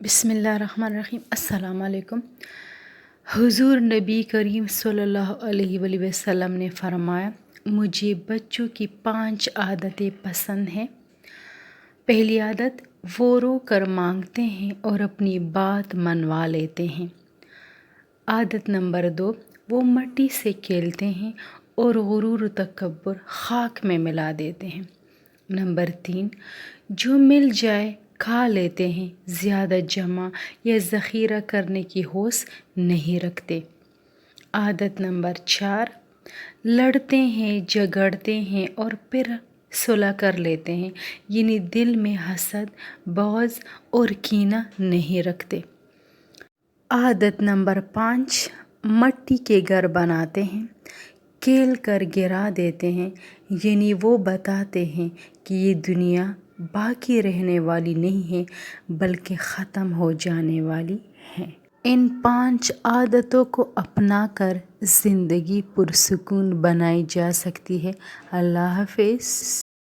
बिस्मिल्लाहिर्रहमानिर्रहीम। अस्सलाम वालेकुम। हुज़ूर नबी करीम सल्लल्लाहु अलैहि वसल्लम ने फ़रमाया, मुझे बच्चों की 5 आदतें पसंद हैं। पहली आदत, वो रो कर मांगते हैं और अपनी बात मनवा लेते हैं। आदत नंबर 2, वो मट्टी से खेलते हैं और गुरूर तकब्बुर खाक में मिला देते हैं। नंबर 3, जो मिल जाए खा लेते हैं, ज़्यादा जमा या ज़ख़ीरा करने की होश नहीं रखते। आदत नंबर 4, लड़ते हैं, झगड़ते हैं और फिर सुलह कर लेते हैं, यानी दिल में हसद, बग़्ज़ और कीना नहीं रखते। आदत नंबर 5, मट्टी के घर बनाते हैं, खेल कर गिरा देते हैं, यानी वो बताते हैं कि ये दुनिया बाकी रहने वाली नहीं है बल्कि ख़त्म हो जाने वाली है। इन 5 आदतों को अपना कर ज़िंदगी पुरसुकून बनाई जा सकती है। अल्लाह हाफ़िज़।